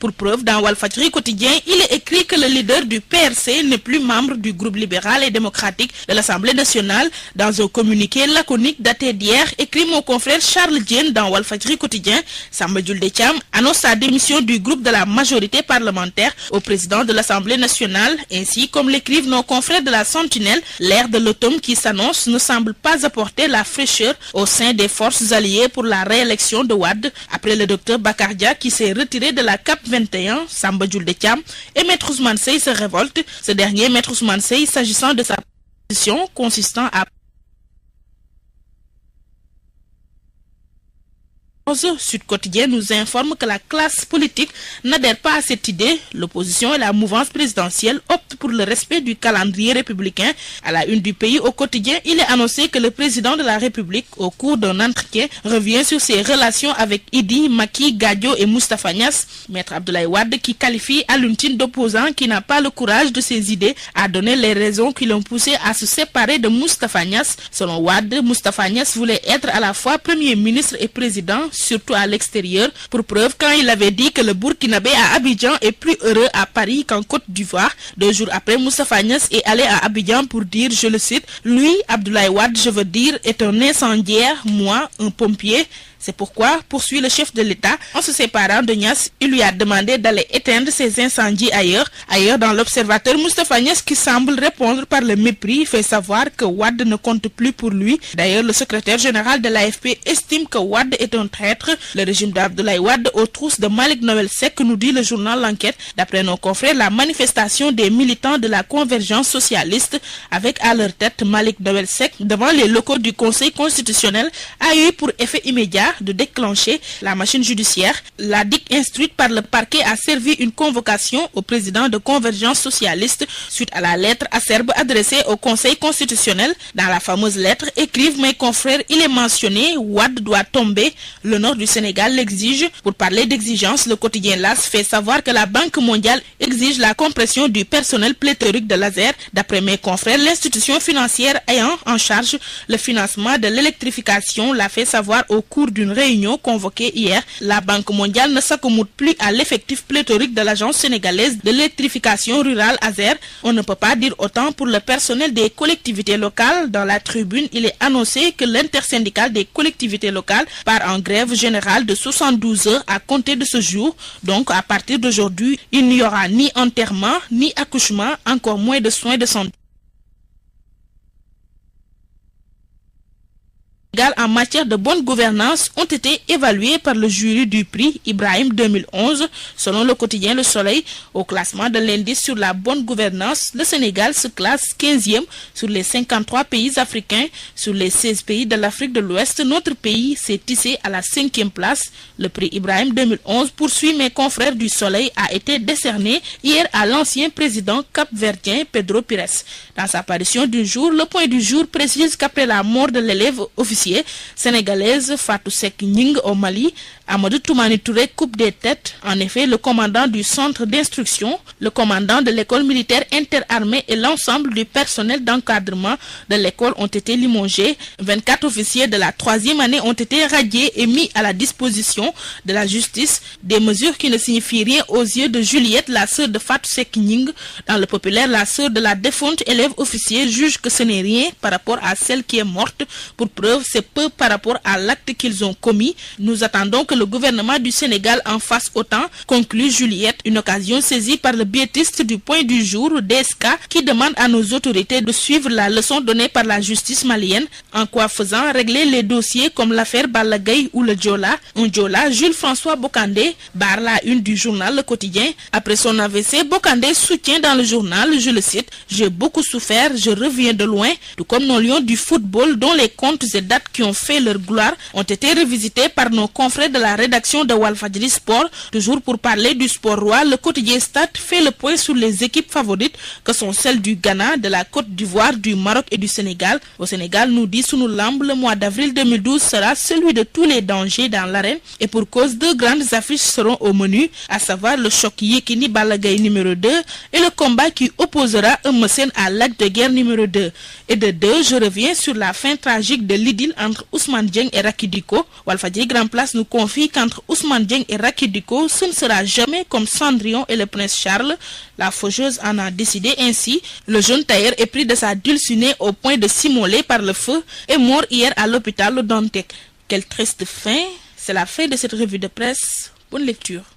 Pour preuve, dans Walfadjri quotidien, il est écrit que le leader du PRC n'est plus membre du groupe libéral et démocratique de l'Assemblée nationale. Dans un communiqué laconique daté d'hier, écrit mon confrère Charles Diène dans Walfadjri quotidien, Samba Julde Thiam annonce sa démission du groupe de la majorité parlementaire au président de l'Assemblée nationale. Ainsi, comme l'écrivent nos confrères de la Sentinelle, l'ère de l'automne qui s'annonce ne semble pas apporter la fraîcheur au sein des forces alliées pour la réélection de Wade. Après le docteur Bakardia qui s'est retiré de la CAP 21, Samba Julde Thiam et Maître Ousmane Seye se révoltent. Ce dernier, Maître Ousmane Seye, s'agissant de sa position consistant à Sud Quotidien nous informe que la classe politique n'adhère pas à cette idée. L'opposition et la mouvance présidentielle optent pour le respect du calendrier républicain. À la une du Pays au quotidien, il est annoncé que le président de la République, au cours d'un entretien, revient sur ses relations avec Idi, Macky, Gadio et Moustapha Niasse. Maître Abdoulaye Wade, qui qualifie Alioune Tine d'opposant qui n'a pas le courage de ses idées, a donné les raisons qui l'ont poussé à se séparer de Moustapha Niasse. Selon Wade, Moustapha Niasse voulait être à la fois Premier ministre et président, surtout à l'extérieur. Pour preuve, quand il avait dit que le Burkinabé à Abidjan est plus heureux à Paris qu'en Côte d'Ivoire. 2 jours après, Moustapha Niasse est allé à Abidjan pour dire, je le cite, « Lui, Abdoulaye Wade, je veux dire, est un incendiaire, moi, un pompier ». C'est pourquoi, poursuit le chef de l'État, en se séparant de Niasse, il lui a demandé d'aller éteindre ses incendies ailleurs. Ailleurs, dans l'Observateur, Moustapha Niasse, qui semble répondre par le mépris, fait savoir que Wade ne compte plus pour lui. D'ailleurs, le secrétaire général de l'AFP estime que Wade est un traître. Le régime d'Abdoulaye Wade aux trousses de Malick Noël Seck, nous dit le journal L'Enquête. D'après nos confrères, la manifestation des militants de la convergence socialiste, avec à leur tête Malick Noël Seck, devant les locaux du Conseil constitutionnel, a eu pour effet immédiat de déclencher la machine judiciaire. La DIC instruite par le parquet a servi une convocation au président de Convergence socialiste suite à la lettre acerbe adressée au Conseil constitutionnel. Dans la fameuse lettre, écrivent mes confrères, il est mentionné Wade doit tomber, le nord du Sénégal l'exige. Pour parler d'exigence, le quotidien LAS fait savoir que la Banque mondiale exige la compression du personnel pléthorique de l'ASER. D'après mes confrères, l'institution financière ayant en charge le financement de l'électrification l'a fait savoir au cours d'une réunion convoquée hier. La Banque mondiale ne s'accommode plus à l'effectif pléthorique de l'Agence sénégalaise de l'électrification rurale ASER. On ne peut pas dire autant pour le personnel des collectivités locales. Dans la tribune, il est annoncé que l'intersyndicale des collectivités locales part en grève générale de 72 heures à compter de ce jour. Donc, à partir d'aujourd'hui, il n'y aura ni enterrement, ni accouchement, encore moins de soins de santé en matière de bonne gouvernance ont été évalués par le jury du prix Ibrahim 2011. Selon le quotidien Le Soleil, au classement de l'indice sur la bonne gouvernance, le Sénégal se classe 15e sur les 53 pays africains. Sur les 16 pays de l'Afrique de l'Ouest, notre pays s'est hissé à la 5e place. Le prix Ibrahim 2011, poursuit mes confrères du Soleil, a été décerné hier à l'ancien président cap-verdien Pedro Pires. Dans sa parution du jour, le point du jour précise qu'après la mort de l'élève officier sénégalaise Fatou Seck Ning au Mali, Amadou Toumani Touré coupe des têtes. En effet, le commandant du centre d'instruction, le commandant de l'école militaire interarmée et l'ensemble du personnel d'encadrement de l'école ont été limogés. 24 officiers de la 3e année ont été radiés et mis à la disposition de la justice. Des mesures qui ne signifient rien aux yeux de Juliette, la sœur de Fatou Seck Ning. Dans le populaire, la sœur de la défunte élève officier juge que ce n'est rien par rapport à celle qui est morte. Pour preuve, c'est peu par rapport à l'acte qu'ils ont commis. Nous attendons que le gouvernement du Sénégal en fasse autant, conclut Juliette, une occasion saisie par le biétiste du point du jour, DSK, qui demande à nos autorités de suivre la leçon donnée par la justice malienne, en quoi faisant régler les dossiers comme l'affaire Balagay ou le Djola. Un Djola, Jules-François Bokandé, barre la une du journal Le Quotidien. Après son AVC, Bokandé soutient dans le journal, je le cite, « J'ai beaucoup souffert, je reviens de loin », tout comme nos lions du football dont les comptes et dates qui ont fait leur gloire ont été revisités par nos confrères de la rédaction de Walfadjri Sport. Toujours pour parler du sport roi, le quotidien Stade fait le point sur les équipes favorites que sont celles du Ghana, de la Côte d'Ivoire, du Maroc et du Sénégal. Au Sénégal, nous dit Sunu Lamb, le mois d'avril 2012 sera celui de tous les dangers dans l'arène et pour cause 2 grandes affiches seront au menu, à savoir le choc Yekini Balagay numéro 2 et le combat qui opposera Eumeu Sène à Lac de Guerre numéro 2. Et de 2, je reviens sur la fin tragique de l'idylle idylle entre Ousmane Dieng et Racky Dicko. Walfadjri Grand Place nous confie qu'entre Ousmane Dieng et Racky Dicko, ce ne sera jamais comme Cendrillon et le prince Charles. La faucheuse en a décidé ainsi. Le jeune tailleur est pris de sa dulcinée au point de s'immoler par le feu et mort hier à l'hôpital Le Dantec. Quelle triste fin! C'est la fin de cette revue de presse. Bonne lecture.